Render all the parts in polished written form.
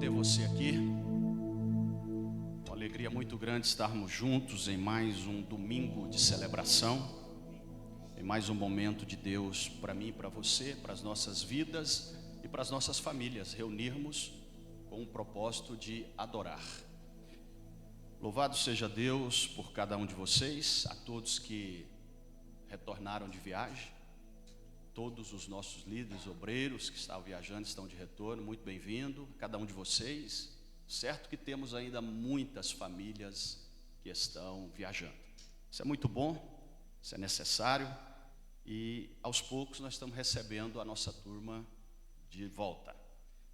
ter você aqui. Uma alegria muito grande estarmos juntos em mais um domingo de celebração, em mais um momento de Deus para mim e para você, para as nossas vidas e para as nossas famílias, reunirmos com o propósito de adorar. Louvado seja Deus por cada um de vocês, a todos que retornaram de viagem, todos os nossos líderes, obreiros que estavam viajando, estão de retorno, muito bem-vindo, cada um de vocês. Certo que temos ainda muitas famílias que estão viajando. Isso é muito bom, isso é necessário, e aos poucos nós estamos recebendo a nossa turma de volta.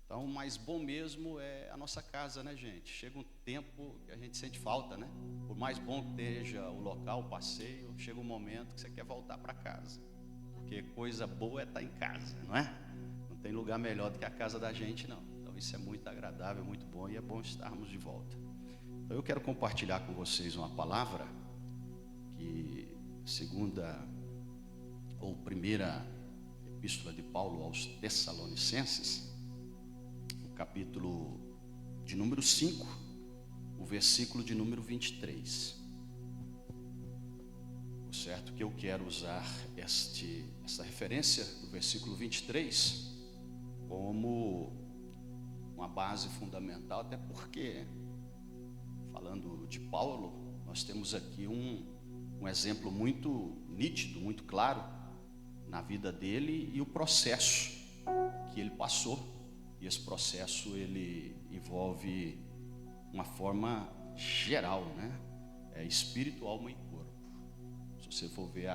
Então, o mais bom mesmo é a nossa casa, né, gente? Chega um tempo que a gente sente falta, né? Por mais bom que esteja o local, o passeio, chega um momento que você quer voltar para casa. Porque coisa boa é estar em casa, não é? Não tem lugar melhor do que a casa da gente, não. Então isso é muito agradável, muito bom, e é bom estarmos de volta. Então eu quero compartilhar com vocês uma palavra que, primeira epístola de Paulo aos Tessalonicenses, o capítulo de número 5, o versículo de número 23. Certo que eu quero usar essa referência do versículo 23 como uma base fundamental, até porque, falando de Paulo, nós temos aqui um exemplo muito nítido, muito claro na vida dele e o processo que ele passou. E esse processo ele envolve uma forma geral, né? É espírito, alma e corpo. Se você for ver,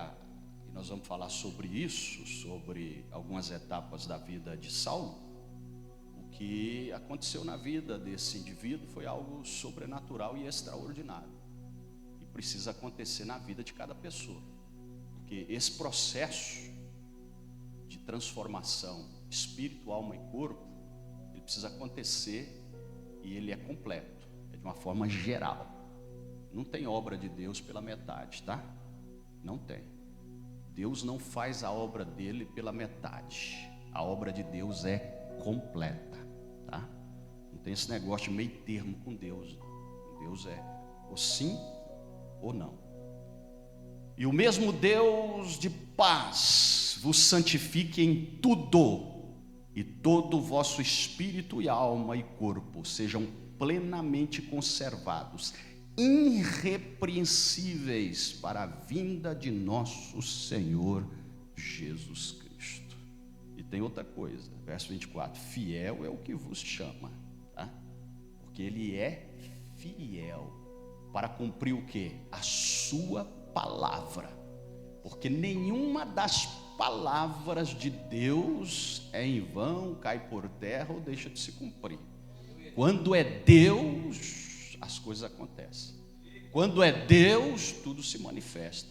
e nós vamos falar sobre isso, sobre algumas etapas da vida de Saulo, o que aconteceu na vida desse indivíduo foi algo sobrenatural e extraordinário, e precisa acontecer na vida de cada pessoa, porque esse processo de transformação, espírito, alma e corpo, ele precisa acontecer, e ele é completo, é de uma forma geral. Não tem obra de Deus pela metade, tá? Não tem. Deus não faz a obra dele pela metade. A obra de Deus é completa, tá? Não tem esse negócio de meio termo com Deus. Deus é ou sim ou não. E o mesmo Deus de paz vos santifique em tudo, e todo o vosso espírito e alma e corpo sejam plenamente conservados, irrepreensíveis para a vinda de nosso Senhor Jesus Cristo. E tem outra coisa, verso 24: fiel é o que vos chama, tá? Porque ele é fiel para cumprir o quê? A sua palavra. Porque nenhuma das palavras de Deus é em vão, cai por terra ou deixa de se cumprir. Quando é Deus, as coisas acontecem. Quando é Deus, tudo se manifesta.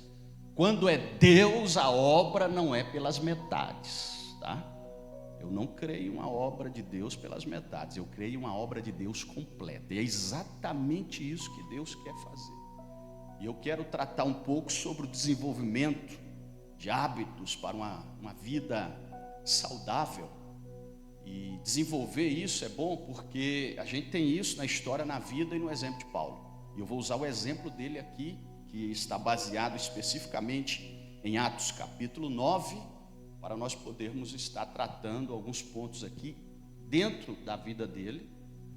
Quando é Deus, a obra não é pelas metades, tá? Eu não creio uma obra de Deus pelas metades, eu creio uma obra de Deus completa. E é exatamente isso que Deus quer fazer. E eu quero tratar um pouco sobre o desenvolvimento de hábitos para uma vida saudável. E desenvolver isso é bom porque a gente tem isso na história, na vida e no exemplo de Paulo. E eu vou usar o exemplo dele aqui, que está baseado especificamente em Atos capítulo 9, para nós podermos estar tratando alguns pontos aqui dentro da vida dele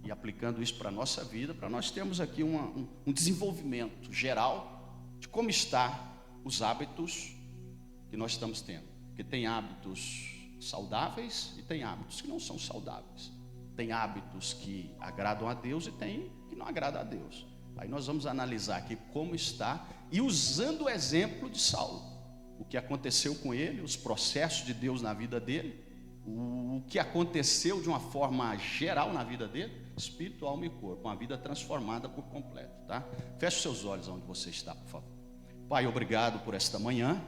e aplicando isso para a nossa vida, para nós termos aqui um desenvolvimento geral de como está os hábitos que nós estamos tendo. Porque tem hábitos saudáveis e tem hábitos que não são saudáveis. Tem hábitos que agradam a Deus e tem que não agradam a Deus. Aí nós vamos analisar aqui como está, e usando o exemplo de Saulo, o que aconteceu com ele, os processos de Deus na vida dele, o que aconteceu de uma forma geral na vida dele, espírito, alma e corpo, uma vida transformada por completo, tá? Feche seus olhos onde você está, por favor. Pai, obrigado por esta manhã.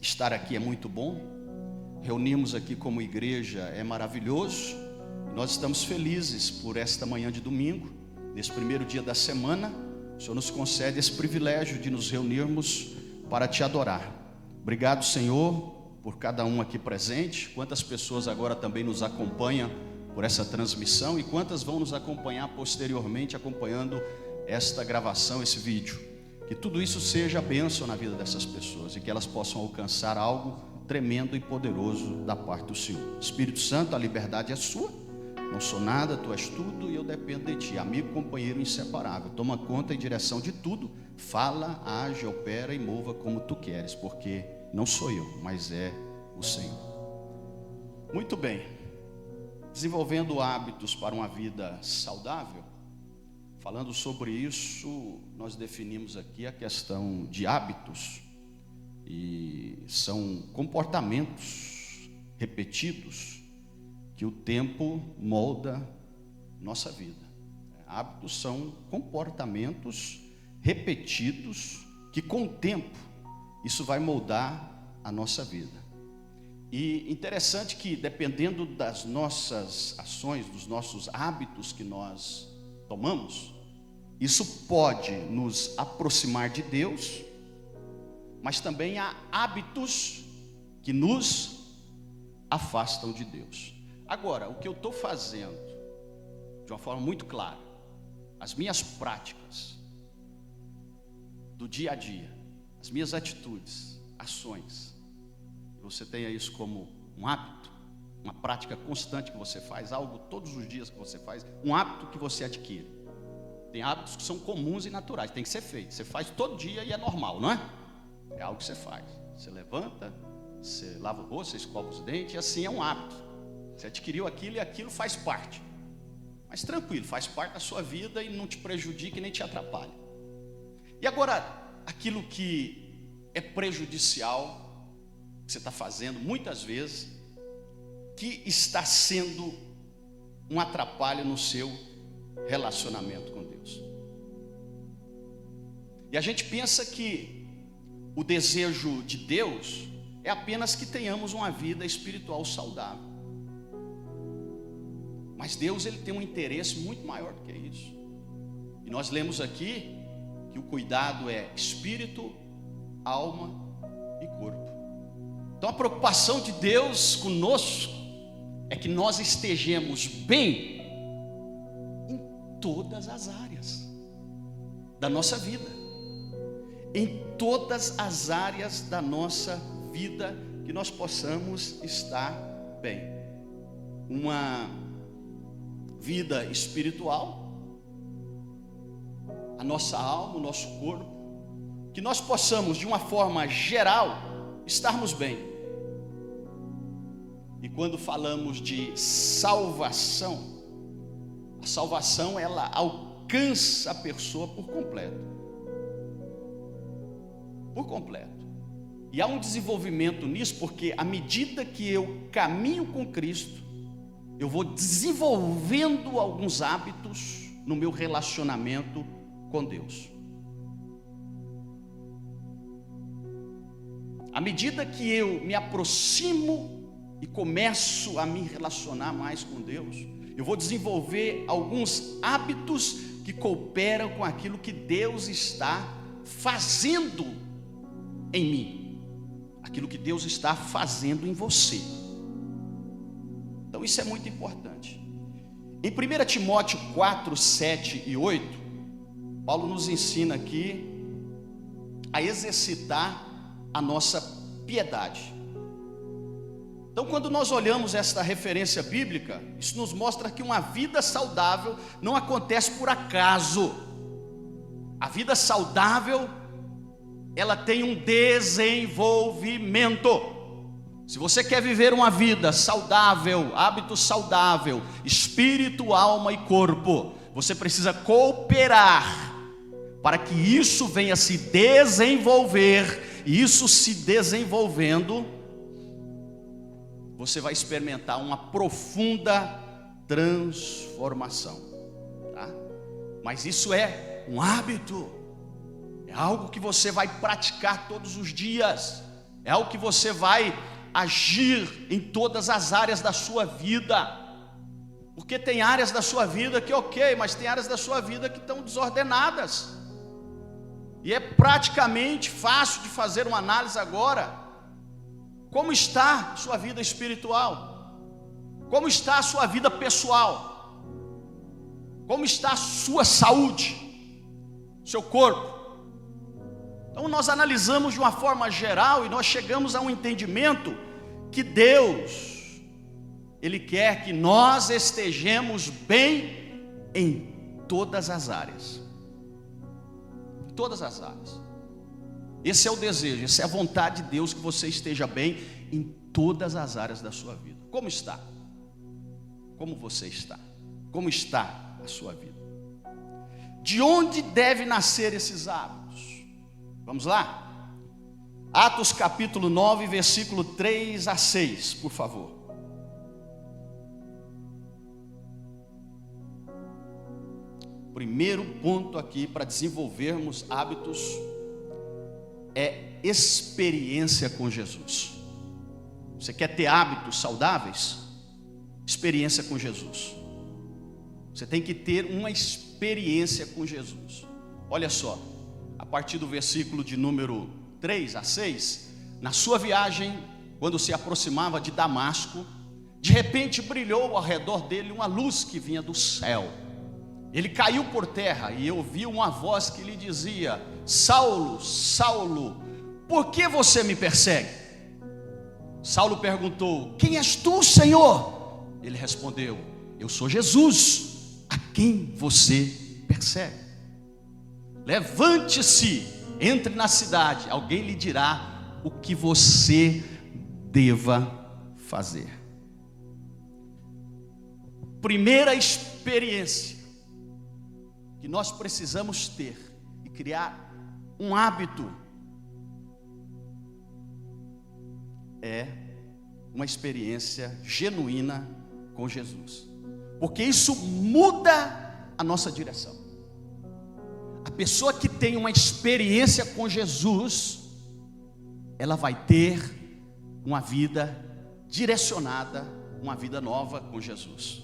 Estar aqui é muito bom. Reunimos aqui como igreja é maravilhoso. Nós estamos felizes por esta manhã de domingo, nesse primeiro dia da semana. O Senhor nos concede esse privilégio de nos reunirmos para te adorar. Obrigado, Senhor, por cada um aqui presente. Quantas pessoas agora também nos acompanham por essa transmissão e quantas vão nos acompanhar posteriormente, acompanhando esta gravação, esse vídeo. Que tudo isso seja bênção na vida dessas pessoas e que elas possam alcançar algo tremendo e poderoso da parte do Senhor. Espírito Santo, a liberdade é sua. Não sou nada, tu és tudo e eu dependo de ti. Amigo, companheiro inseparável. Toma conta e direção de tudo. Fala, age, opera e mova como tu queres, porque não sou eu, mas é o Senhor. Muito bem. Desenvolvendo hábitos para uma vida saudável. Falando sobre isso, nós definimos aqui a questão de hábitos. E são comportamentos repetidos que o tempo molda nossa vida. Hábitos são comportamentos repetidos que com o tempo isso vai moldar a nossa vida. E interessante que dependendo das nossas ações, dos nossos hábitos que nós tomamos, isso pode nos aproximar de Deus, mas também há hábitos que nos afastam de Deus. Agora, o que eu estou fazendo, de uma forma muito clara, as minhas práticas do dia a dia, as minhas atitudes, ações, você tenha isso como um hábito, uma prática constante que você faz, algo todos os dias que você faz, um hábito que você adquire. Tem hábitos que são comuns e naturais, tem que ser feito, você faz todo dia e é normal, não é? É algo que você faz, você levanta, você lava o rosto, você escova os dentes, e assim é um hábito. Você adquiriu aquilo e aquilo faz parte. Mas tranquilo, faz parte da sua vida e não te prejudica e nem te atrapalha. E agora, aquilo que é prejudicial, que você está fazendo muitas vezes, que está sendo um atrapalho no seu relacionamento com Deus. E a gente pensa que o desejo de Deus é apenas que tenhamos uma vida espiritual saudável. Mas Deus, ele tem um interesse muito maior do que isso. E nós lemos aqui que o cuidado é espírito, alma e corpo. Então a preocupação de Deus conosco é que nós estejamos bem em todas as áreas da nossa vida. Em todas as áreas da nossa vida, que nós possamos estar bem. Uma vida espiritual, a nossa alma, o nosso corpo, que nós possamos de uma forma geral estarmos bem. E quando falamos de salvação, a salvação ela alcança a pessoa por completo. Por completo. E há um desenvolvimento nisso, porque à medida que eu caminho com Cristo, eu vou desenvolvendo alguns hábitos no meu relacionamento com Deus. À medida que eu me aproximo e começo a me relacionar mais com Deus, eu vou desenvolver alguns hábitos que cooperam com aquilo que Deus está fazendo em mim, aquilo que Deus está fazendo em você. Então isso é muito importante. Em 1 Timóteo 4, 7 e 8, Paulo nos ensina aqui a exercitar a nossa piedade. Então quando nós olhamos esta referência bíblica, isso nos mostra que uma vida saudável não acontece por acaso. A vida saudável, ela tem um desenvolvimento. Se você quer viver uma vida saudável, hábito saudável, espírito, alma e corpo, você precisa cooperar para que isso venha se desenvolver. E isso se desenvolvendo, você vai experimentar uma profunda transformação, tá? Mas isso é um hábito, é algo que você vai praticar todos os dias, é algo que você vai agir em todas as áreas da sua vida. Porque tem áreas da sua vida que ok, mas tem áreas da sua vida que estão desordenadas. E é praticamente fácil de fazer uma análise agora. Como está a sua vida espiritual? Como está a sua vida pessoal? Como está a sua saúde? Seu corpo? Então nós analisamos de uma forma geral e nós chegamos a um entendimento que Deus, Ele quer que nós estejamos bem em todas as áreas. Em todas as áreas. Esse é o desejo, essa é a vontade de Deus, que você esteja bem em todas as áreas da sua vida. Como está? Como você está? Como está a sua vida? De onde devem nascer esses hábitos? Vamos lá? Atos capítulo 9, versículo 3 a 6, por favor. Primeiro ponto aqui para desenvolvermos hábitos é experiência com Jesus. Você quer ter hábitos saudáveis? Experiência com Jesus. Você tem que ter uma experiência com Jesus. Olha só, a partir do versículo de número 3 a 6, na sua viagem, quando se aproximava de Damasco, de repente brilhou ao redor dele uma luz que vinha do céu. Ele caiu por terra e ouviu uma voz que lhe dizia: Saulo, Saulo, por que você me persegue? Saulo perguntou: quem és tu, Senhor? Ele respondeu: eu sou Jesus, a quem você persegue. Levante-se, entre na cidade, alguém lhe dirá o que você deva fazer. Primeira experiência que nós precisamos ter e criar um hábito é uma experiência genuína com Jesus, porque isso muda a nossa direção. A pessoa que tem uma experiência com Jesus, ela vai ter uma vida direcionada, uma vida nova com Jesus.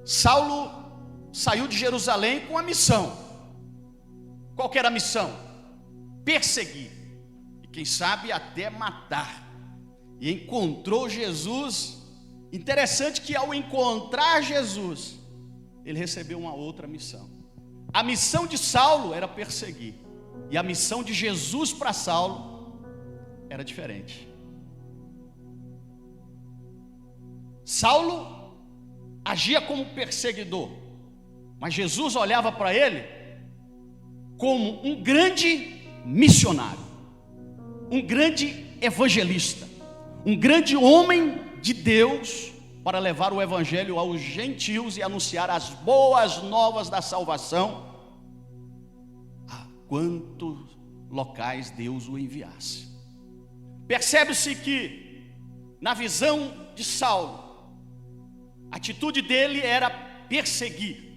Saulo saiu de Jerusalém com a missão. Qual que era a missão? Perseguir, e quem sabe até matar. E encontrou Jesus. Interessante que ao encontrar Jesus, ele recebeu uma outra missão. A missão de Saulo era perseguir, e a missão de Jesus para Saulo era diferente. Saulo agia como perseguidor, mas Jesus olhava para ele como um grande missionário, um grande evangelista, um grande homem de Deus para levar o evangelho aos gentios e anunciar as boas novas da salvação a quantos locais Deus o enviasse. Percebe-se que na visão de Saulo, a atitude dele era perseguir.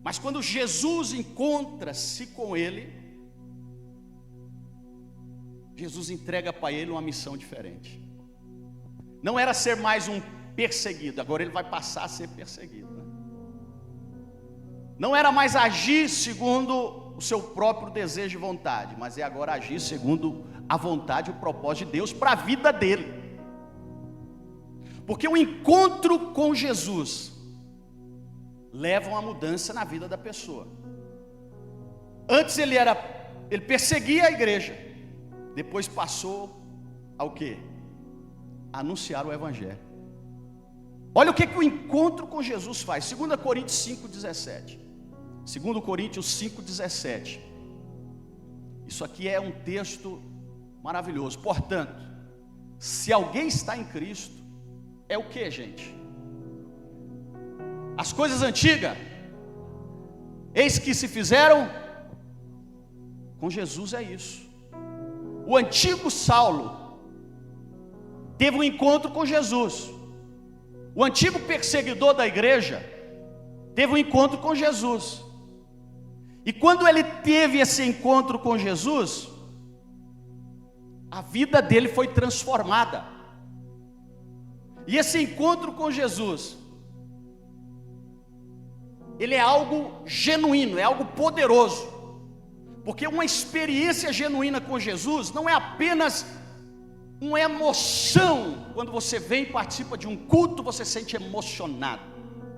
Mas quando Jesus encontra-se com ele, Jesus entrega para ele uma missão diferente. Não era ser mais um perseguido, agora ele vai passar a ser perseguido, né? Não era mais agir segundo o seu próprio desejo e vontade, mas é agora agir segundo a vontade e o propósito de Deus para a vida dele. Porque o encontro com Jesus leva a uma mudança na vida da pessoa. Antes ele perseguia a igreja, depois passou ao quê? A anunciar o evangelho. Olha o que o encontro com Jesus faz. 2 Coríntios 5,17. 2 Coríntios 5,17. Isso aqui é um texto maravilhoso. Portanto, se alguém está em Cristo, é o que, gente? As coisas antigas, eis que se fizeram. Com Jesus é isso. O antigo Saulo teve um encontro com Jesus. O antigo perseguidor da igreja teve um encontro com Jesus. E quando ele teve esse encontro com Jesus, a vida dele foi transformada. E esse encontro com Jesus, ele é algo genuíno, é algo poderoso. Porque uma experiência genuína com Jesus não é apenas uma emoção. Quando você vem e participa de um culto, você se sente emocionado.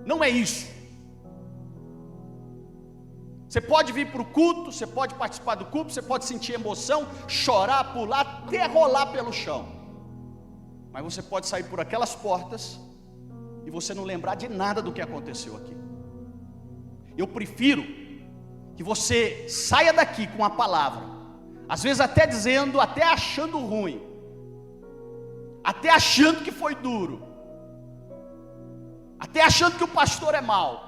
Não é isso. Você pode vir para o culto, você pode participar do culto, você pode sentir emoção, chorar, pular, até rolar pelo chão. Mas você pode sair por aquelas portas e você não lembrar de nada do que aconteceu aqui. Eu prefiro que você saia daqui com a palavra, às vezes até dizendo, até achando ruim, até achando que foi duro, até achando que o pastor é mau,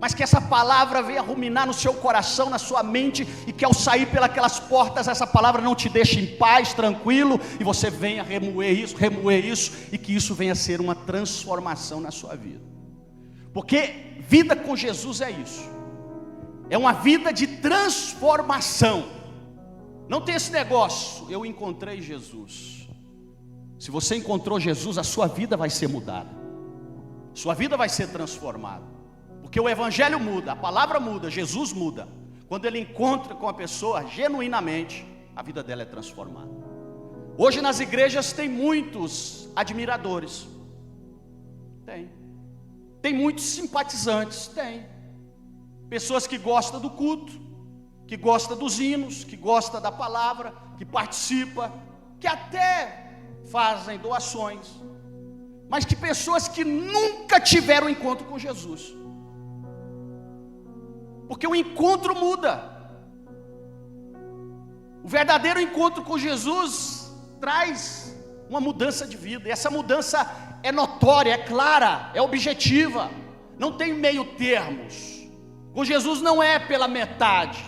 mas que essa palavra venha ruminar no seu coração, na sua mente, e que ao sair pelas portas, essa palavra não te deixe em paz, tranquilo, e você venha remoer isso, e que isso venha ser uma transformação na sua vida. Porque vida com Jesus é isso, é uma vida de transformação. Não tem esse negócio, eu encontrei Jesus. Se você encontrou Jesus, a sua vida vai ser mudada, sua vida vai ser transformada. Porque o evangelho muda, a palavra muda, Jesus muda. Quando ele encontra com a pessoa genuinamente, a vida dela é transformada. Hoje nas igrejas tem muitos admiradores, tem muitos simpatizantes, pessoas que gostam do culto, que gostam dos hinos, que gostam da palavra, que participa, que até fazem doações, mas que pessoas que nunca tiveram um encontro com Jesus. Porque o encontro muda. O verdadeiro encontro com Jesus traz uma mudança de vida. E essa mudança é notória, é clara, é objetiva. Não tem meio termos. Com Jesus não é pela metade.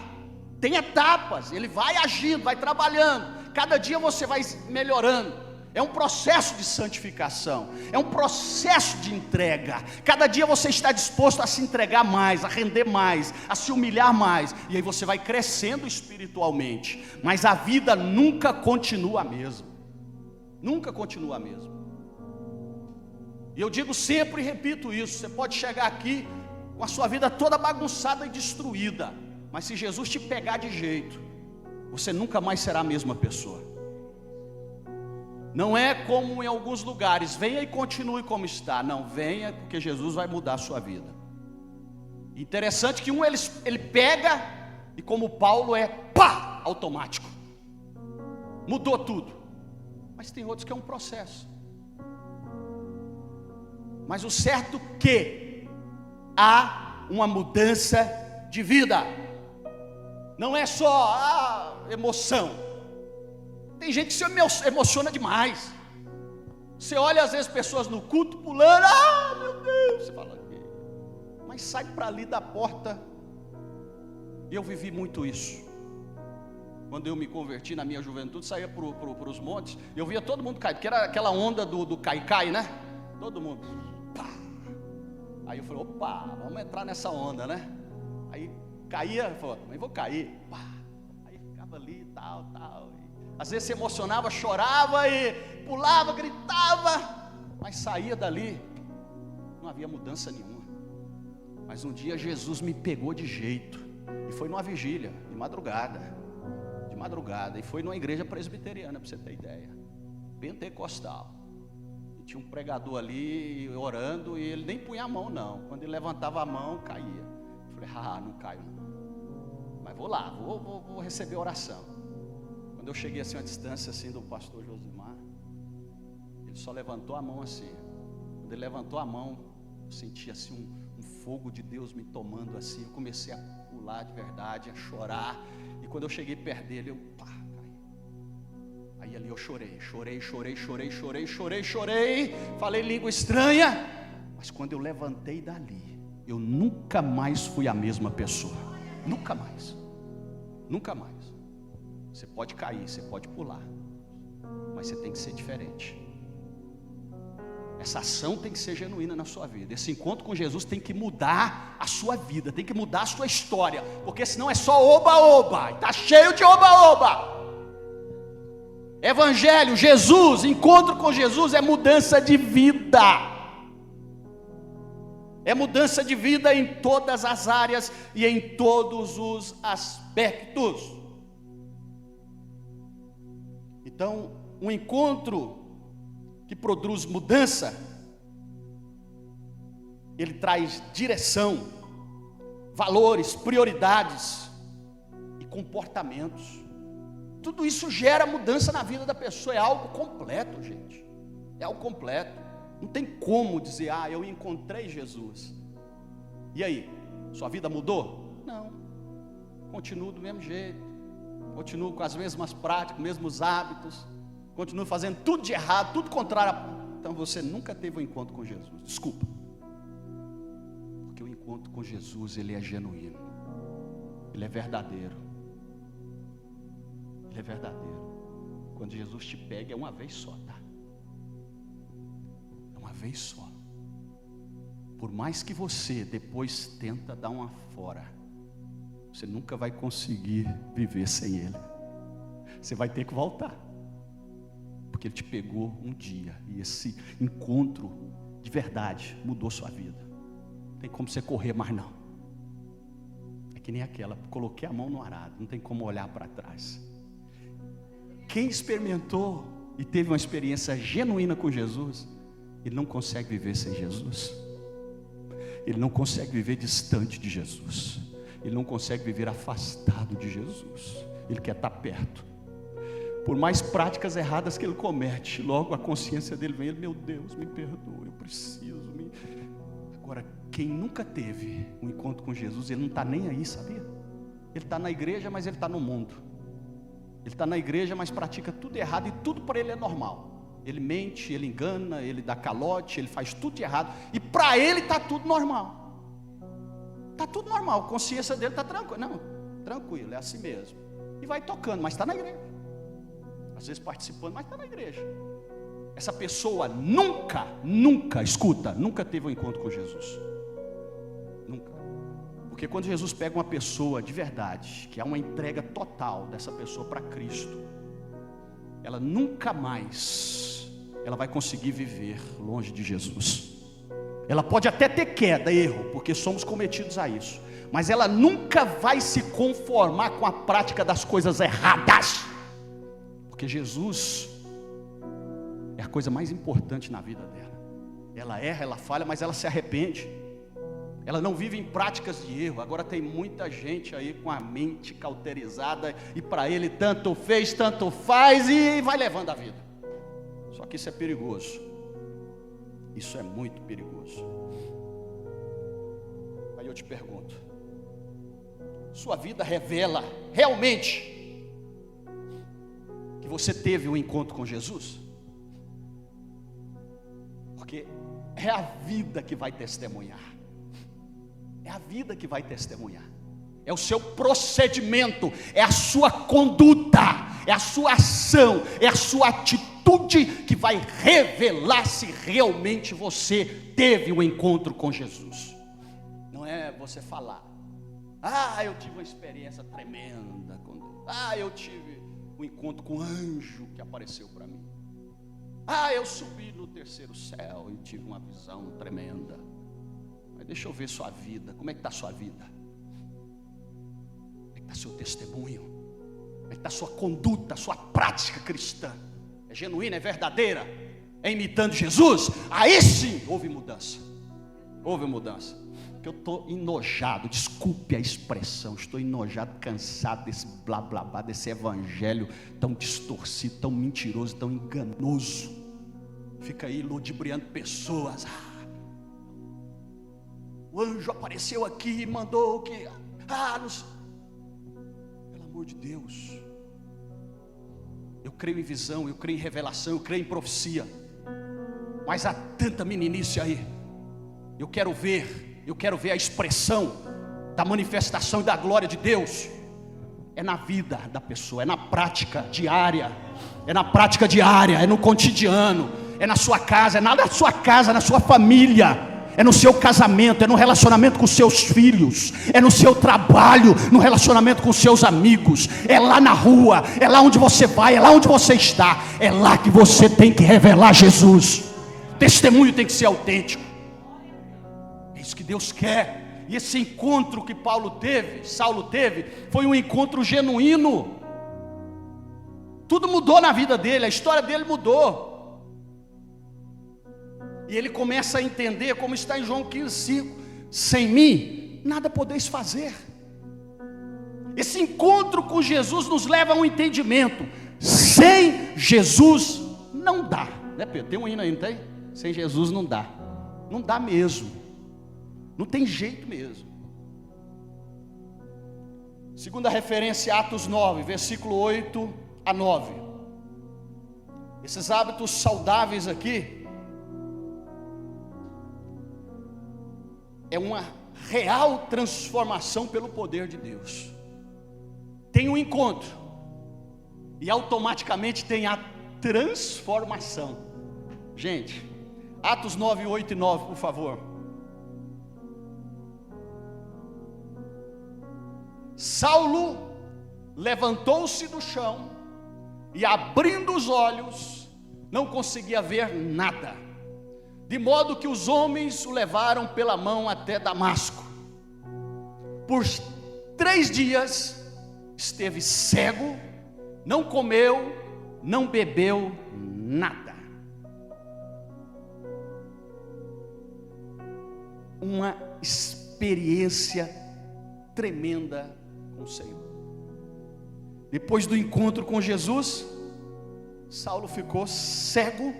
Tem etapas, ele vai agindo, vai trabalhando. Cada dia você vai melhorando. É um processo de santificação, é um processo de entrega. Cada dia você está disposto a se entregar mais, a render mais, a se humilhar mais, e aí você vai crescendo espiritualmente. Mas a vida nunca continua a mesma, nunca continua a mesma. E eu digo sempre e repito isso: você pode chegar aqui com a sua vida toda bagunçada e destruída, mas se Jesus te pegar de jeito, você nunca mais será a mesma pessoa. Não é como em alguns lugares, venha e continue como está. Não, venha porque Jesus vai mudar a sua vida. Interessante que ele pega, e como Paulo é pá, automático, mudou tudo. Mas tem outros que é um processo. Mas o certo é que há uma mudança de vida. Não é só emoção. Tem gente que se emociona demais. Você olha às vezes pessoas no culto pulando, meu Deus, você fala, mas sai para ali da porta. E eu vivi muito isso. Quando eu me converti na minha juventude, saía para os montes, eu via todo mundo cair, porque era aquela onda do cai-cai, né? Todo mundo, pá. Aí eu falei, opa, vamos entrar nessa onda, né? Aí caía, eu falei, mas vou cair, pá. Aí ficava ali, tal. Às vezes se emocionava, chorava e pulava, gritava, mas saía dali, não havia mudança nenhuma. Mas um dia Jesus me pegou de jeito, e foi numa vigília, de madrugada, e foi numa igreja presbiteriana, para você ter ideia, pentecostal. E tinha um pregador ali orando, e ele nem punha a mão não, quando ele levantava a mão, caía. Eu falei, não caio não, mas vou lá, vou receber oração. Quando eu cheguei assim a distância assim do pastor Josimar, ele só levantou a mão assim. Quando ele levantou a mão, eu senti assim um fogo de Deus me tomando assim. Eu comecei a pular de verdade, a chorar. E quando eu cheguei perto dele, eu caí. Aí ali eu chorei. Falei língua estranha. Mas quando eu levantei dali, eu nunca mais fui a mesma pessoa. Nunca mais. Você pode cair, você pode pular, mas você tem que ser diferente. Essa ação tem que ser genuína na sua vida. Esse encontro com Jesus tem que mudar a sua vida, tem que mudar a sua história, porque senão é só oba-oba, está cheio de oba-oba. Evangelho, Jesus, encontro com Jesus é mudança de vida. É mudança de vida em todas as áreas e em todos os aspectos. Então, um encontro que produz mudança, ele traz direção, valores, prioridades e comportamentos. Tudo isso gera mudança na vida da pessoa. É algo completo, gente. É algo completo. Não tem como dizer, eu encontrei Jesus. E aí, sua vida mudou? Não. Continuo do mesmo jeito. Continuo com as mesmas práticas, mesmos hábitos. Continuo fazendo tudo de errado, tudo contrário. Então você nunca teve um encontro com Jesus. Desculpa. Porque o encontro com Jesus, ele é genuíno. Ele é verdadeiro. Ele é verdadeiro. Quando Jesus te pega, é uma vez só, tá? É uma vez só. Por mais que você depois tenta dar uma fora, você nunca vai conseguir viver sem Ele. Você vai ter que voltar. Porque Ele te pegou um dia. E esse encontro de verdade mudou sua vida. Não tem como você correr mais não. É que nem aquela, coloquei a mão no arado, não tem como olhar para trás. Quem experimentou e teve uma experiência genuína com Jesus, ele não consegue viver sem Jesus. Ele não consegue viver distante de Jesus. Ele não consegue viver afastado de Jesus. Ele quer estar perto. Por mais práticas erradas que ele comete, logo a consciência dele vem, meu Deus, me perdoa, eu preciso. Agora, quem nunca teve um encontro com Jesus, ele não está nem aí, sabia? Ele está na igreja, mas ele está no mundo. Ele está na igreja, mas pratica tudo errado e tudo para ele é normal. Ele mente, ele engana, ele dá calote, ele faz tudo de errado. E para ele está tudo normal. Está tudo normal, a consciência dele está tranquila. Não, tranquilo, é assim mesmo. E vai tocando, mas está na igreja. Às vezes participando, mas está na igreja. Essa pessoa nunca teve um encontro com Jesus. Nunca. Porque quando Jesus pega uma pessoa de verdade, que há uma entrega total dessa pessoa para Cristo, ela nunca mais ela vai conseguir viver longe de Jesus. Ela pode até ter queda, erro, porque somos cometidos a isso, mas ela nunca vai se conformar com a prática das coisas erradas, porque Jesus é a coisa mais importante na vida dela. Ela erra, ela falha, mas ela se arrepende. Ela não vive em práticas de erro. Agora tem muita gente aí com a mente cauterizada, e para ele tanto fez, tanto faz, e vai levando a vida. Só que isso é perigoso. Isso é muito perigoso. Aí eu te pergunto, sua vida revela realmente que você teve um encontro com Jesus? Porque é a vida que vai testemunhar. É a vida que vai testemunhar. É o seu procedimento, é a sua conduta, é a sua ação, é a sua atitude que vai revelar se realmente você teve um encontro com Jesus. Não é você falar, eu tive uma experiência tremenda com Deus. Eu tive um encontro com um anjo que apareceu para mim. Eu subi no terceiro céu e tive uma visão tremenda. Mas deixa eu ver sua vida. Como é que está a sua vida? Como é que está seu testemunho? Como é que está a sua conduta, a sua prática cristã? É genuína, é verdadeira? É imitando Jesus? Aí sim houve mudança. Houve mudança. Porque eu estou enojado, desculpe a expressão, estou enojado, cansado desse blá blá blá, desse evangelho tão distorcido, tão mentiroso, tão enganoso. Fica aí ludibriando pessoas. O anjo apareceu aqui e mandou que pelo amor de Deus, eu creio em visão, eu creio em revelação, eu creio em profecia, mas há tanta meninice aí. Eu quero ver a expressão da manifestação e da glória de Deus. É na vida da pessoa, é na prática diária, é no cotidiano, é na sua casa, é na sua casa, na sua família, é no seu casamento, é no relacionamento com seus filhos, é no seu trabalho, no relacionamento com seus amigos, é lá na rua, é lá onde você vai, é lá onde você está, é lá que você tem que revelar Jesus. O testemunho tem que ser autêntico. É isso que Deus quer. E esse encontro que Saulo teve, foi um encontro genuíno. Tudo mudou na vida dele, a história dele mudou. E ele começa a entender, como está em João 15:5: sem mim, nada podeis fazer. Esse encontro com Jesus nos leva a um entendimento: sem Jesus não dá, né, Pedro? Tem um hino aí, não tem? Sem Jesus não dá. Não dá mesmo. Não tem jeito mesmo. Segunda referência, Atos 9, versículo 8 a 9. Esses hábitos saudáveis aqui é uma real transformação pelo poder de Deus. Tem um encontro e automaticamente tem a transformação. Gente, Atos 9, 8 e 9, por favor. Saulo levantou-se do chão e, abrindo os olhos, não conseguia ver nada, de modo que os homens o levaram pela mão até Damasco. Por 3 dias esteve cego, não comeu, não bebeu nada. Uma experiência tremenda com o Senhor. Depois do encontro com Jesus, Saulo ficou cego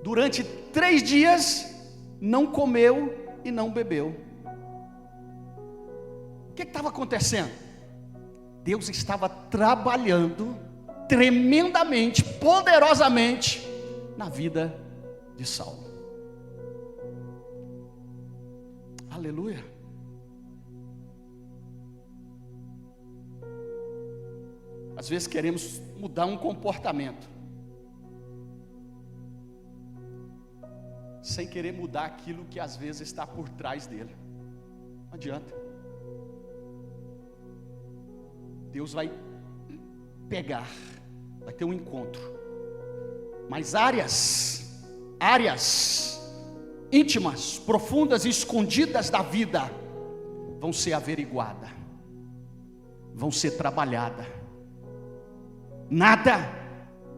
durante 3 dias, não comeu e não bebeu. O que estava acontecendo? Deus estava trabalhando tremendamente, poderosamente na vida de Saulo. Aleluia. Às vezes queremos mudar um comportamento, sem querer mudar aquilo que às vezes está por trás dele. Não adianta. Deus vai pegar, vai ter um encontro, mas áreas íntimas, profundas e escondidas da vida vão ser averiguadas, vão ser trabalhadas. Nada,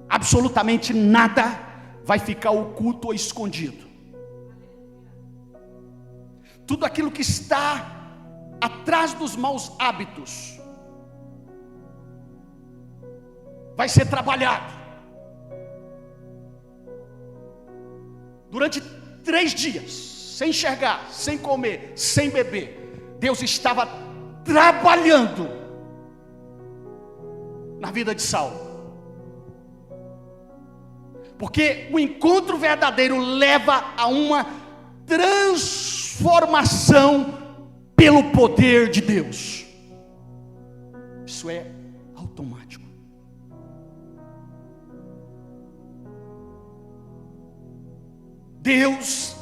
absolutamente nada vai ficar oculto ou escondido. Tudo aquilo que está atrás dos maus hábitos vai ser trabalhado. Durante 3 dias, sem enxergar, sem comer, sem beber, Deus estava trabalhando na vida de Saulo. Porque o encontro verdadeiro leva a uma transformação pelo poder de Deus. Isso é automático. Deus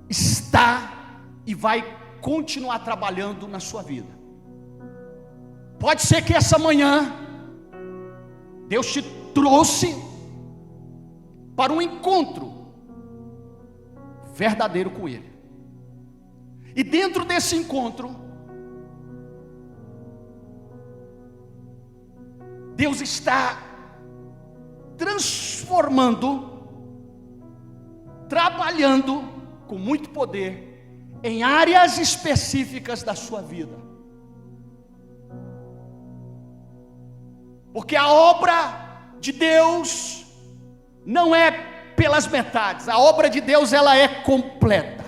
está e vai continuar trabalhando na sua vida. Pode ser que essa manhã Deus te trouxe para um encontro verdadeiro com Ele. E dentro desse encontro, Deus está transformando, trabalhando com muito poder em áreas específicas da sua vida. Porque a obra de Deus não é pelas metades. A obra de Deus, ela é completa.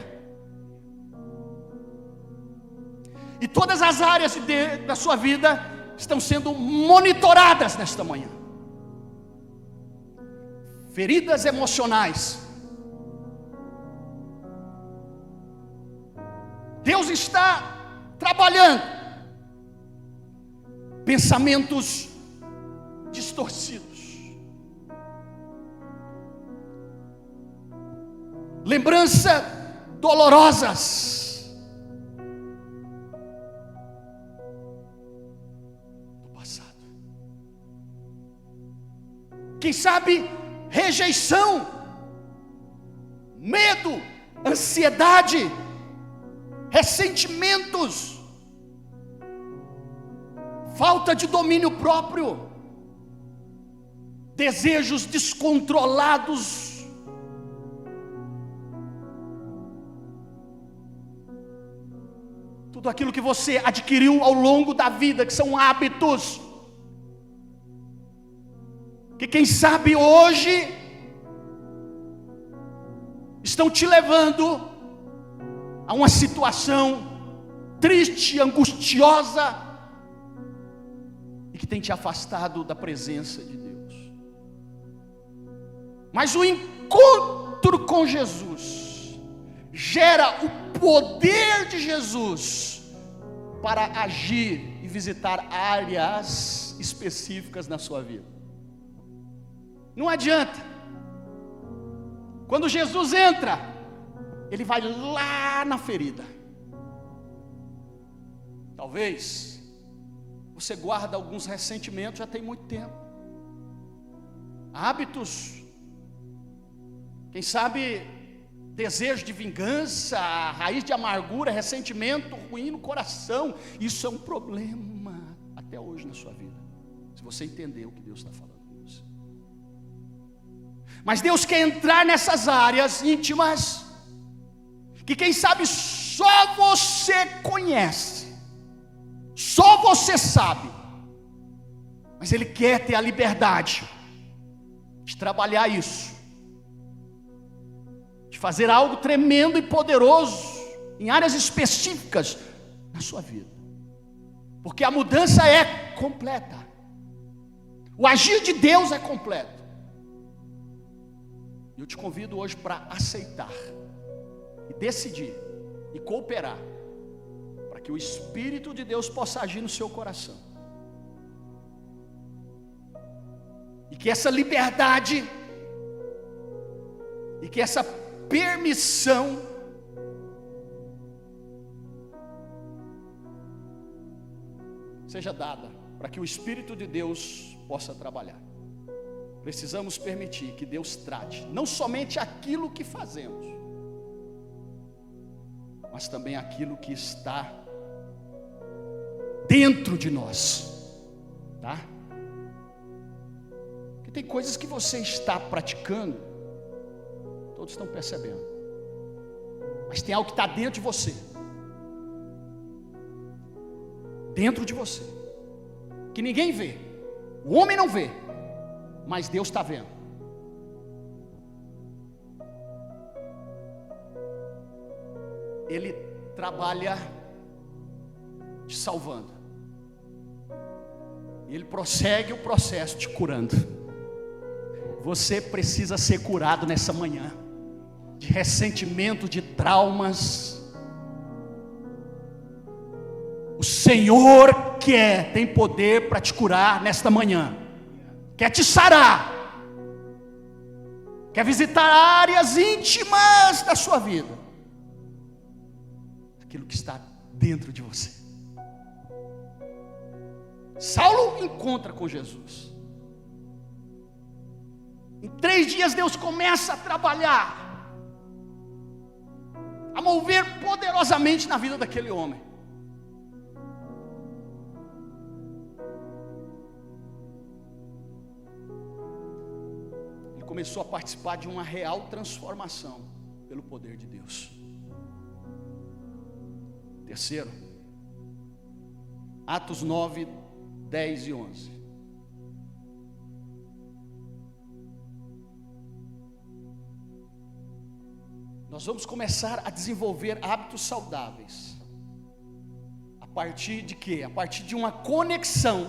E todas as áreas da sua vida estão sendo monitoradas nesta manhã. Feridas emocionais. Deus está trabalhando. Pensamentos distorcidos. Lembranças dolorosas do passado. Quem sabe rejeição, medo, ansiedade, ressentimentos, falta de domínio próprio. desejos descontrolados, tudo aquilo que você adquiriu ao longo da vida, que são hábitos, que quem sabe hoje estão te levando a uma situação triste, angustiosa, e que tem te afastado da presença de Deus. Mas o encontro com Jesus gera o poder de Jesus para agir e visitar áreas específicas na sua vida. Não adianta. Quando Jesus entra, Ele vai lá na ferida. Talvez você guarda alguns ressentimentos já tem muito tempo. Hábitos, quem sabe desejo de vingança, raiz de amargura, ressentimento ruim no coração. Isso é um problema até hoje na sua vida, se você entender o que Deus está falando com você. Mas Deus quer entrar nessas áreas íntimas, que quem sabe só você conhece, só você sabe, mas Ele quer ter a liberdade de trabalhar isso, de fazer algo tremendo e poderoso em áreas específicas na sua vida, porque a mudança é completa, o agir de Deus é completo. E eu te convido hoje para aceitar e decidir e cooperar para que o Espírito de Deus possa agir no seu coração, e que essa liberdade e que essa permissão seja dada para que o Espírito de Deus possa trabalhar. Precisamos permitir que Deus trate não somente aquilo que fazemos, mas também aquilo que está dentro de nós, tá? Porque tem coisas que você está praticando, todos estão percebendo, mas tem algo que está dentro de você, que ninguém vê, o homem não vê, mas Deus está vendo. Ele trabalha te salvando, e Ele prossegue o processo te curando. Você precisa ser curado nessa manhã de ressentimento, de traumas. O Senhor tem poder para te curar nesta manhã, quer te sarar, quer visitar áreas íntimas da sua vida, aquilo que está dentro de você. Saulo encontra com Jesus. Em 3 dias Deus começa a trabalhar, a mover poderosamente na vida daquele homem. Ele começou a participar de uma real transformação pelo poder de Deus. Terceiro, Atos 9, 10 e 11. Nós vamos começar a desenvolver hábitos saudáveis. A partir de quê? A partir de uma conexão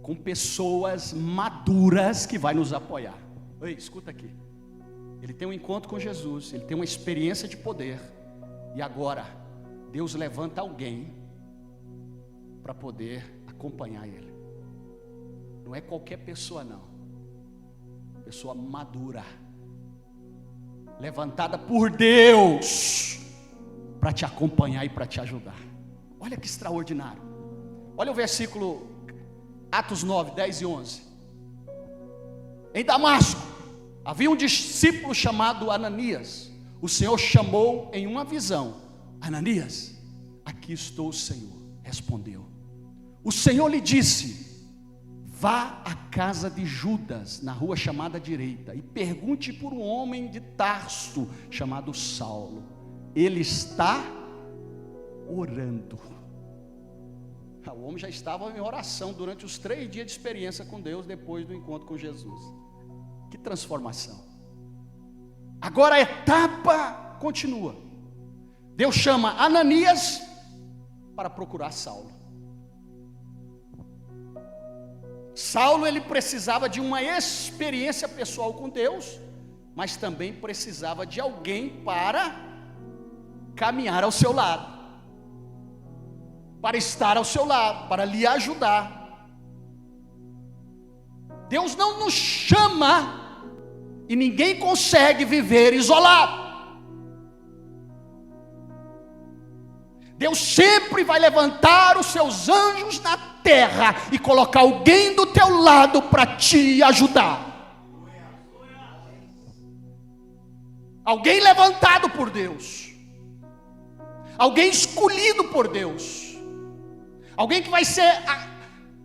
com pessoas maduras que vai nos apoiar. Ei, escuta aqui. Ele tem um encontro com Jesus, ele tem uma experiência de poder, e agora Deus levanta alguém para poder acompanhar ele. Não é qualquer pessoa não, pessoa madura, levantada por Deus para te acompanhar e para te ajudar. Olha que extraordinário. Olha o versículo Atos 9, 10 e 11. Em Damasco havia um discípulo chamado Ananias. O Senhor chamou em uma visão: Ananias. Aqui estou, Senhor, respondeu. O Senhor lhe disse: vá à casa de Judas, na rua chamada direita, e pergunte por um homem de Tarso, chamado Saulo. Ele está orando. O homem já estava em oração durante os 3 dias de experiência com Deus, depois do encontro com Jesus. Que transformação. Agora a etapa continua. Deus chama Ananias para procurar Saulo. Saulo, ele precisava de uma experiência pessoal com Deus, mas também precisava de alguém para caminhar ao seu lado, para estar ao seu lado, para lhe ajudar. Deus não nos chama, e ninguém consegue viver isolado. Deus sempre vai levantar os seus anjos na terra e colocar alguém do teu lado para te ajudar. Alguém levantado por Deus, alguém escolhido por Deus, alguém que vai ser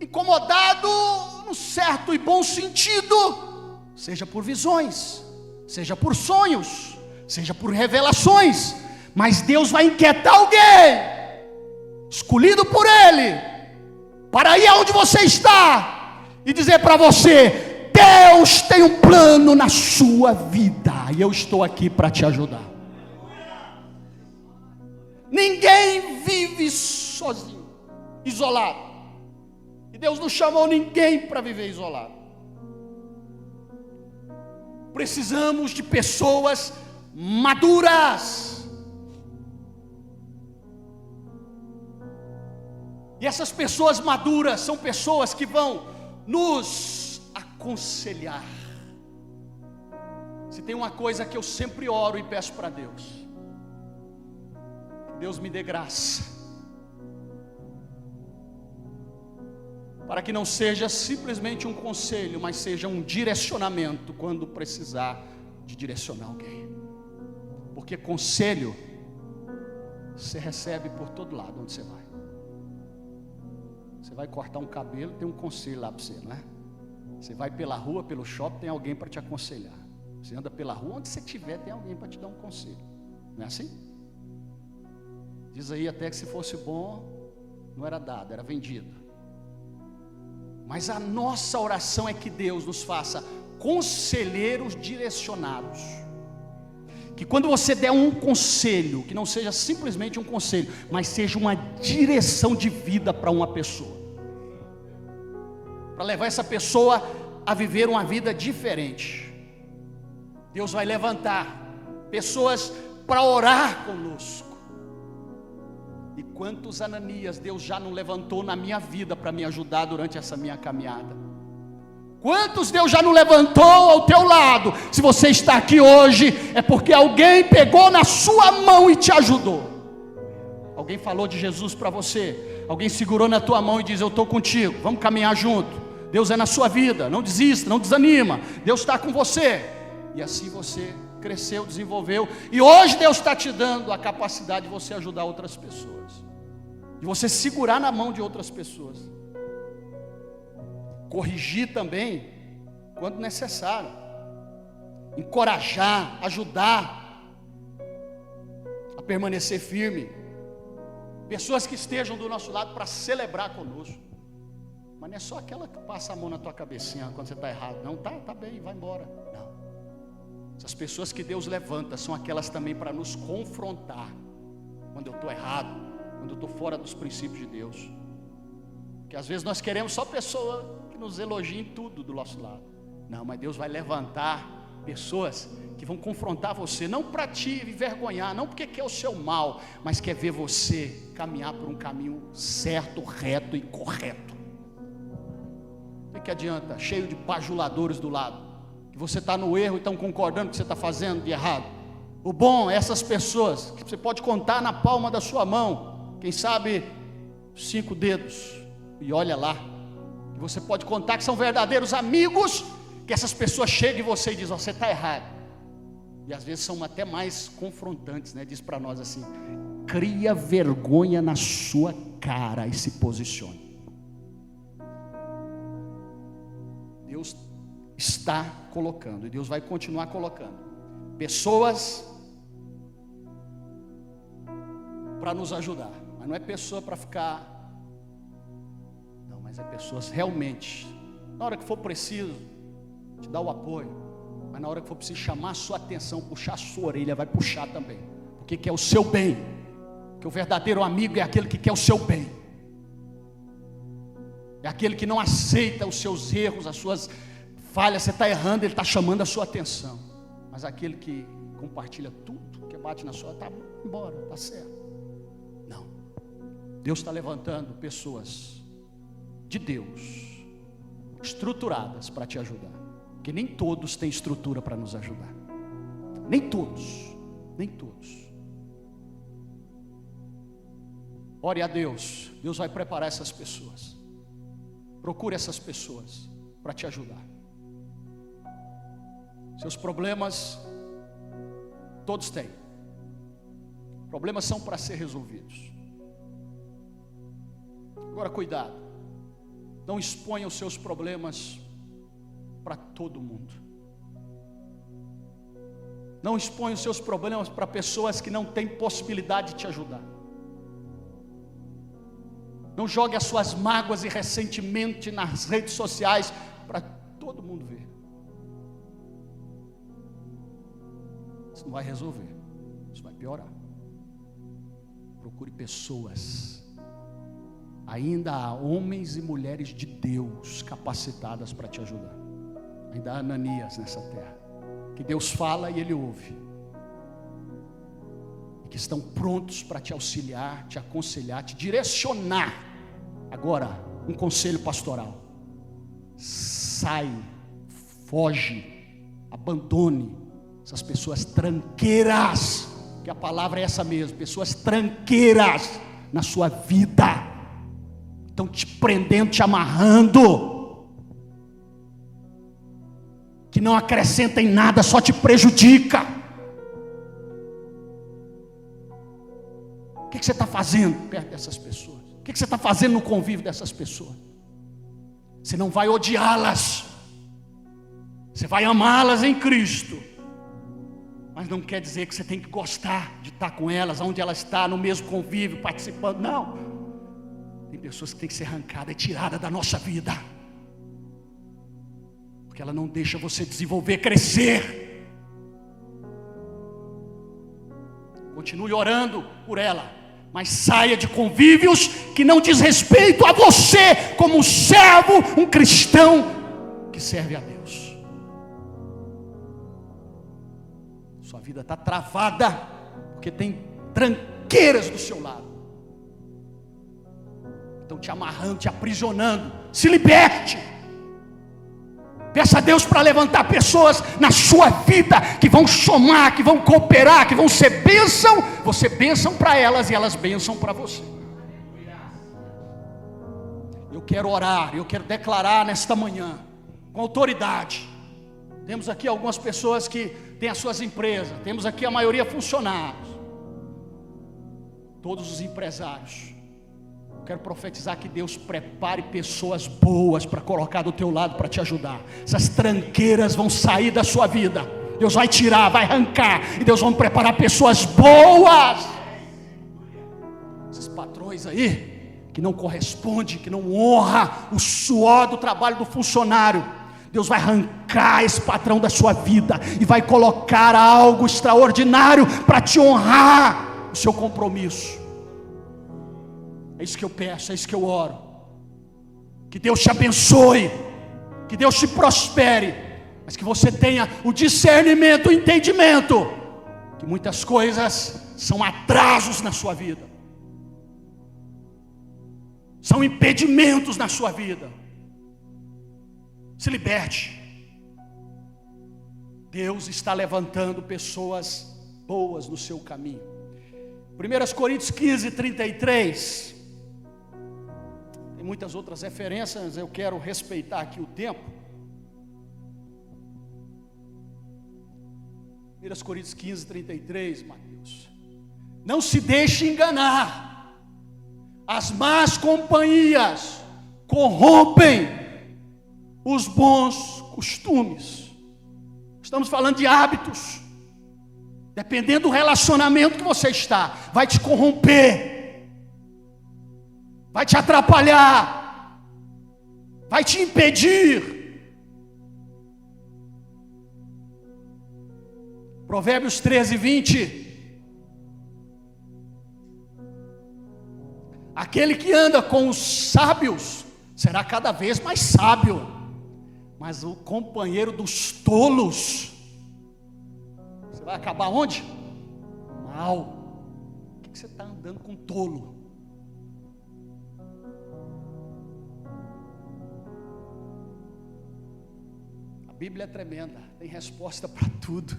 incomodado no certo e bom sentido, seja por visões, seja por sonhos, seja por revelações, mas Deus vai inquietar alguém, escolhido por Ele, para ir aonde você está, e dizer para você: Deus tem um plano na sua vida, e eu estou aqui para te ajudar. Ninguém vive sozinho, isolado, e Deus não chamou ninguém para viver isolado. Precisamos de pessoas maduras, e essas pessoas maduras são pessoas que vão nos aconselhar. Se tem uma coisa que eu sempre oro e peço para Deus, que Deus me dê graça, para que não seja simplesmente um conselho, mas seja um direcionamento quando precisar de direcionar alguém. Porque conselho você recebe por todo lado onde você vai. Você vai cortar um cabelo, tem um conselho lá para você, não é? Você vai pela rua, pelo shopping, tem alguém para te aconselhar. Você anda pela rua, onde você estiver, tem alguém para te dar um conselho. Não é assim? Diz aí até que se fosse bom, não era dado, era vendido. Mas a nossa oração é que Deus nos faça conselheiros direcionados. Que quando você der um conselho, que não seja simplesmente um conselho, mas seja uma direção de vida para uma pessoa, para levar essa pessoa a viver uma vida diferente. Deus vai levantar pessoas para orar conosco. E quantos Ananias Deus já não levantou na minha vida para me ajudar durante essa minha caminhada? Quantos Deus já não levantou ao teu lado? Se você está aqui hoje, é porque alguém pegou na sua mão e te ajudou. Alguém falou de Jesus para você, alguém segurou na tua mão e disse: eu estou contigo, vamos caminhar junto. Deus é na sua vida, não desista, não desanima, Deus está com você. E assim você cresceu, desenvolveu, e hoje Deus está te dando a capacidade de você ajudar outras pessoas, de você segurar na mão de outras pessoas, corrigir também quando necessário, encorajar, ajudar a permanecer firme, pessoas que estejam do nosso lado para celebrar conosco. Mas não é só aquela que passa a mão na tua cabecinha quando você está errado, não, tá bem, vai embora. Não, essas pessoas que Deus levanta são aquelas também para nos confrontar quando eu estou errado, quando eu estou fora dos princípios de Deus. Porque às vezes nós queremos só pessoa que nos elogie em tudo do nosso lado. Não, mas Deus vai levantar pessoas que vão confrontar você, não para te envergonhar, não porque quer o seu mal, mas quer ver você caminhar por um caminho certo, reto e correto. O que adianta, cheio de bajuladores do lado, que você está no erro e estão concordando com o que você está fazendo de errado? O bom é essas pessoas que você pode contar na palma da sua mão, quem sabe 5 dedos, e olha lá, que você pode contar que são verdadeiros amigos, que essas pessoas chegam em você e dizem: você está errado. E às vezes são até mais confrontantes, né? Diz para nós assim: cria vergonha na sua cara e se posicione. está colocando, e Deus vai continuar colocando pessoas para nos ajudar, mas não é pessoa para ficar, não, mas é pessoas realmente, na hora que for preciso, te dar o apoio, mas na hora que for preciso chamar a sua atenção, puxar a sua orelha, vai puxar também, porque quer o seu bem, que o verdadeiro amigo é aquele que quer o seu bem, é aquele que não aceita os seus erros, as suas falhas, você está errando, ele está chamando a sua atenção, mas aquele que compartilha tudo, que bate na sua, está embora, está certo. Não, Deus está levantando pessoas de Deus, estruturadas para te ajudar, porque nem todos têm estrutura para nos ajudar, nem todos, nem todos. Ore a Deus, Deus vai preparar essas pessoas, procure essas pessoas para te ajudar. Seus problemas, todos têm. Problemas são para ser resolvidos. Agora cuidado, não exponha os seus problemas para todo mundo. Não exponha os seus problemas para pessoas que não têm possibilidade de te ajudar. Não jogue as suas mágoas e ressentimento nas redes sociais para todo mundo ver. Isso não vai resolver, isso vai piorar. Procure pessoas, ainda há homens e mulheres de Deus capacitadas para te ajudar. Ainda há Ananias nessa terra, que Deus fala e Ele ouve, e que estão prontos para te auxiliar, te aconselhar, te direcionar. Agora, um conselho pastoral: sai, foge, abandone essas pessoas tranqueiras, que a palavra é essa mesmo, pessoas tranqueiras na sua vida, estão te prendendo, te amarrando, que não acrescenta em nada, só te prejudica. O que você está fazendo perto dessas pessoas? O que você está fazendo no convívio dessas pessoas? Você não vai odiá-las, você vai amá-las em Cristo, mas não quer dizer que você tem que gostar de estar com elas, onde ela está, no mesmo convívio, participando. Não, tem pessoas que têm que ser arrancadas e tiradas da nossa vida, porque ela não deixa você desenvolver, crescer. Continue orando por ela, mas saia de convívios que não diz respeito a você, como um servo, um cristão que serve a Deus. Sua vida está travada, porque tem tranqueiras do seu lado, estão te amarrando, te aprisionando. Se liberte. Peça a Deus para levantar pessoas na sua vida, que vão somar, que vão cooperar, que vão ser bênção. Você bênção para elas e elas bênção para você. Eu quero orar, eu quero declarar nesta manhã, com autoridade. Temos aqui algumas pessoas que têm as suas empresas, temos aqui a maioria funcionários, todos os empresários. Eu quero profetizar que Deus prepare pessoas boas para colocar do teu lado para te ajudar. Essas tranqueiras vão sair da sua vida, Deus vai tirar, vai arrancar, e Deus vai preparar pessoas boas. Esses patrões aí que não correspondem, que não honra o suor do trabalho do funcionário, Deus vai arrancar esse patrão da sua vida e vai colocar algo extraordinário para te honrar o seu compromisso. É isso que eu peço, é isso que eu oro. Que Deus te abençoe, que Deus te prospere, mas que você tenha o discernimento, o entendimento, que muitas coisas são atrasos na sua vida, são impedimentos na sua vida. Se liberte. Deus está levantando pessoas boas no seu caminho. 1 Coríntios 15, 33. Tem muitas outras referências, eu quero respeitar aqui o tempo. 1 Coríntios 15, 33, Mateus. Não se deixe enganar. As más companhias corrompem os bons costumes. Estamos falando de hábitos. Dependendo do relacionamento que você está, vai te corromper, vai te atrapalhar, vai te impedir. Provérbios 13:20. Aquele que anda com os sábios será cada vez mais sábio, mas o companheiro dos tolos, você vai acabar onde? Mal. Por que você está andando com tolo? A Bíblia é tremenda, tem resposta para tudo.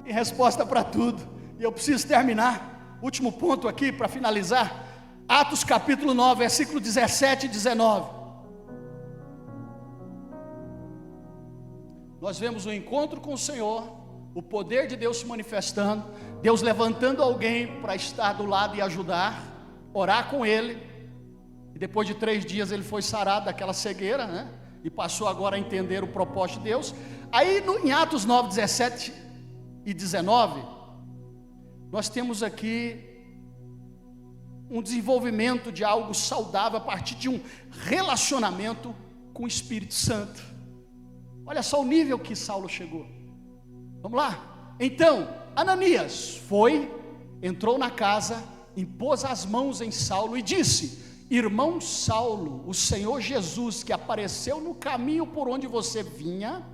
Tem resposta para tudo. E eu preciso terminar. Último ponto aqui para finalizar. Atos capítulo 9, versículo 17 e 19. Nós vemos o encontro com o Senhor, o poder de Deus se manifestando, Deus levantando alguém para estar do lado e ajudar, orar com ele, e depois de 3 dias ele foi sarado daquela cegueira, né? E passou agora a entender o propósito de Deus. Aí em Atos 9, 17 e 19, nós temos aqui um desenvolvimento de algo saudável a partir de um relacionamento com o Espírito Santo. Olha só o nível que Saulo chegou. Vamos lá? Então, Ananias foi, entrou na casa, impôs as mãos em Saulo e disse: irmão Saulo, o Senhor Jesus, que apareceu no caminho por onde você vinha,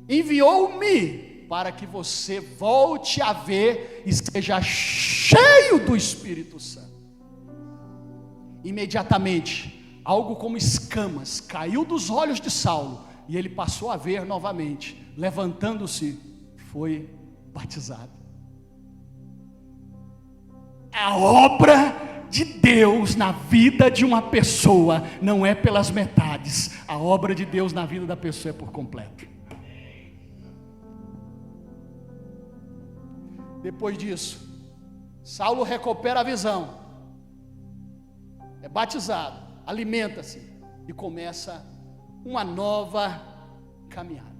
enviou-me para que você volte a ver e seja cheio do Espírito Santo. Imediatamente, algo como escamas caiu dos olhos de Saulo, e ele passou a ver novamente. Levantando-se, foi batizado. A obra de Deus na vida de uma pessoa não é pelas metades. A obra de Deus na vida da pessoa é por completo. Depois disso, Saulo recupera a visão, é batizado, alimenta-se e começa uma nova caminhada.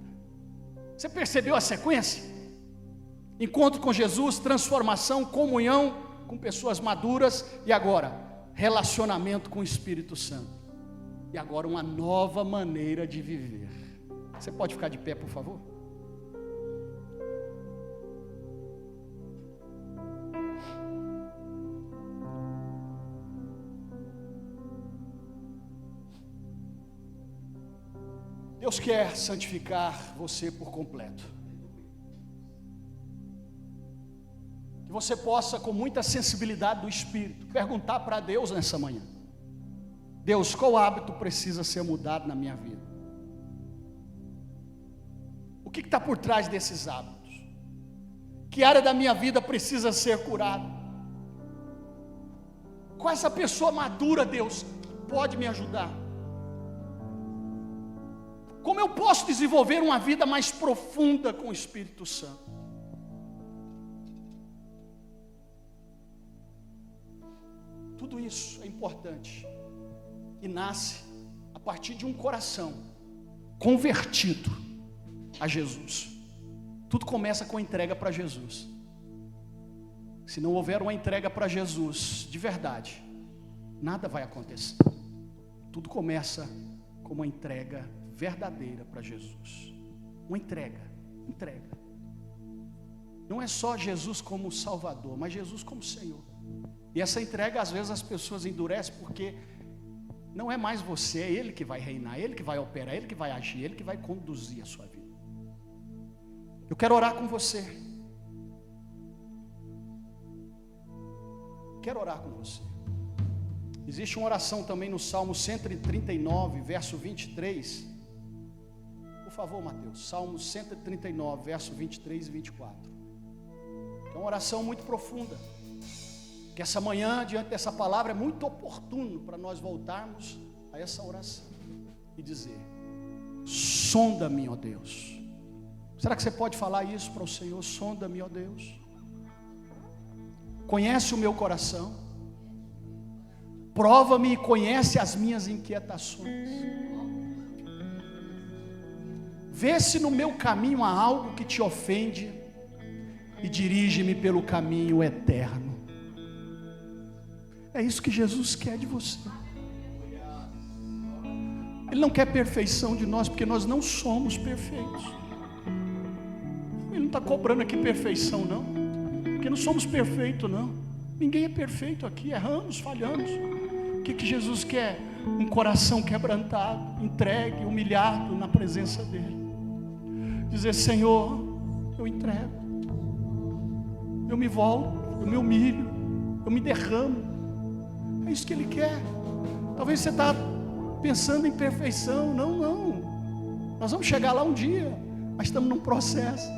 Você percebeu a sequência? Encontro com Jesus, transformação, comunhão com pessoas maduras, e agora relacionamento com o Espírito Santo, e agora uma nova maneira de viver. Você pode ficar de pé, por favor? Deus quer santificar você por completo. Que você possa, com muita sensibilidade do Espírito, perguntar para Deus nessa manhã: Deus, qual hábito precisa ser mudado na minha vida? O que está por trás desses hábitos? Que área da minha vida precisa ser curada? Qual é essa pessoa madura, Deus, que pode me ajudar? Como eu posso desenvolver uma vida mais profunda com o Espírito Santo? Tudo isso é importante e nasce a partir de um coração convertido a Jesus. Tudo começa com a entrega para Jesus. Se não houver uma entrega para Jesus de verdade, nada vai acontecer. Tudo começa com uma entrega verdadeira para Jesus. Uma entrega. Não é só Jesus como Salvador, mas Jesus como Senhor. E essa entrega, às vezes as pessoas endurecem, porque não é mais você, é Ele que vai reinar, é Ele que vai operar, é Ele que vai agir, é Ele que vai conduzir a sua vida. Eu quero orar com você. Quero orar com você. Existe uma oração também no Salmo 139, verso 23. Por favor, Mateus, Salmo 139, verso 23 e 24. É uma oração muito profunda, que essa manhã, diante dessa palavra, é muito oportuno para nós voltarmos a essa oração e dizer: sonda-me, ó Deus. Será que você pode falar isso para o Senhor? Sonda-me, ó Deus. Conhece o meu coração, prova-me e conhece as minhas inquietações. Vê se no meu caminho há algo que te ofende e dirige-me pelo caminho eterno. É isso que Jesus quer de você. Ele não quer perfeição de nós, porque nós não somos perfeitos. Ele não está cobrando aqui perfeição, não, porque não somos perfeitos, não. Ninguém é perfeito aqui, erramos, falhamos. O que Jesus quer? Um coração quebrantado, entregue, humilhado na presença dele. Dizer: Senhor, eu entrego, eu me volto, eu me humilho, eu me derramo. É isso que ele quer. Talvez você está pensando em perfeição. Não, nós vamos chegar lá um dia, mas estamos num processo.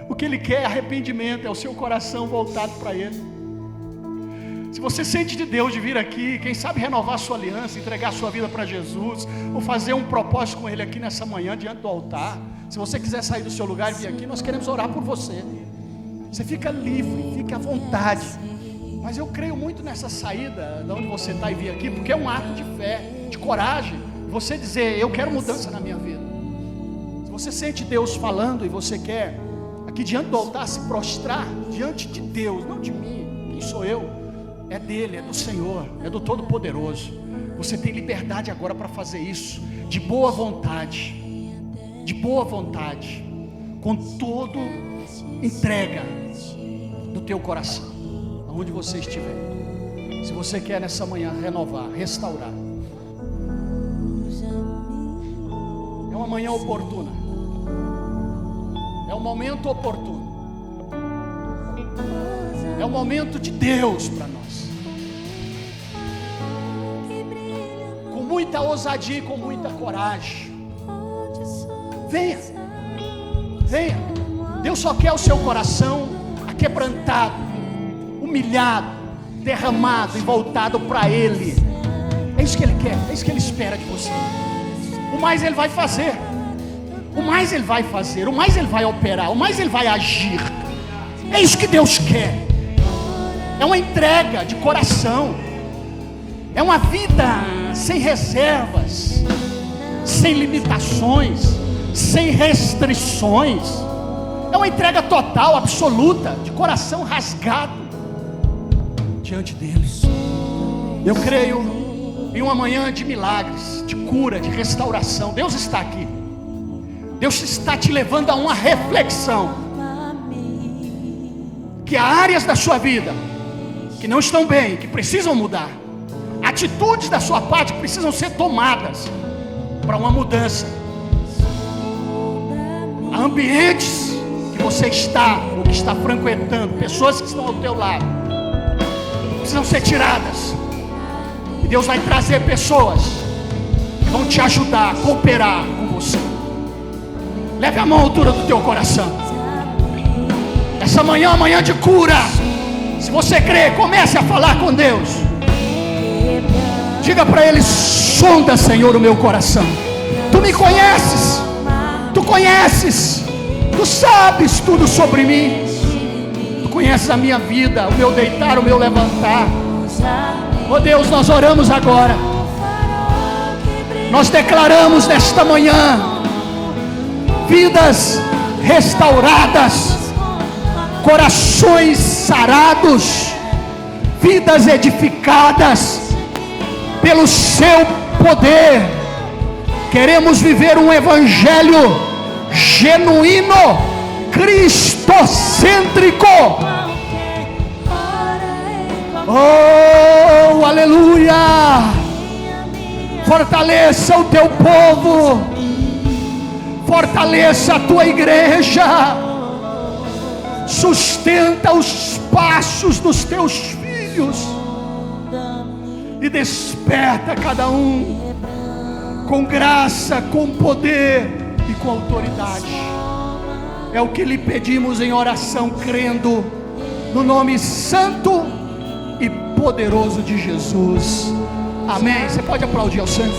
O que ele quer é arrependimento, é o seu coração voltado para ele. Se você sente de Deus de vir aqui, quem sabe renovar sua aliança, entregar sua vida para Jesus, ou fazer um propósito com ele aqui nessa manhã diante do altar, se você quiser sair do seu lugar e vir aqui, nós queremos orar por você. Você fica livre, fica à vontade. Mas eu creio muito nessa saída de onde você está e vir aqui, porque é um ato de fé, de coragem. Você dizer: eu quero mudança na minha vida. Se você sente Deus falando e você quer aqui diante do altar se prostrar diante de Deus, não de mim, quem sou eu? É dele, é do Senhor, é do Todo-Poderoso. Você tem liberdade agora para fazer isso, de boa vontade, com todo entrega do teu coração, aonde você estiver. Se você quer nessa manhã renovar, restaurar, é uma manhã oportuna, é um momento oportuno, é o momento de Deus para nós. Com muita ousadia e com muita coragem, venha. Deus só quer o seu coração aquebrantado, humilhado, derramado e voltado para Ele. É isso que Ele quer, é isso que Ele espera de você. O mais Ele vai fazer, o mais Ele vai operar, o mais Ele vai agir. É isso que Deus quer. É uma entrega de coração, é uma vida sem reservas, sem limitações, sem restrições. É uma entrega total, absoluta, de coração rasgado diante dele. Eu creio em uma manhã de milagres, de cura, de restauração. Deus está aqui. Deus está te levando a uma reflexão, que há áreas da sua vida que não estão bem, que precisam mudar, atitudes da sua parte que precisam ser tomadas para uma mudança. Há ambientes que você está, ou que está frequentando, pessoas que estão ao teu lado, precisam ser tiradas. E Deus vai trazer pessoas que vão te ajudar a cooperar com você. Leve a mão à altura do teu coração. Essa manhã é uma manhã de cura. Se você crê, comece a falar com Deus. Diga para Ele: sonda, Senhor, o meu coração. Tu me conheces, Tu conheces, Tu sabes tudo sobre mim. Tu conheces a minha vida, o meu deitar, o meu levantar. Oh Deus, nós oramos agora. Nós declaramos nesta manhã vidas restauradas, corações sarados, vidas edificadas pelo seu poder. Queremos viver um evangelho genuíno, cristocêntrico. Oh, aleluia! Fortaleça o teu povo, fortaleça a tua igreja, sustenta os passos dos teus filhos e desperta cada um com graça, com poder e com autoridade. É o que lhe pedimos em oração, crendo no nome santo e poderoso de Jesus. Amém. Você pode aplaudir ao Senhor.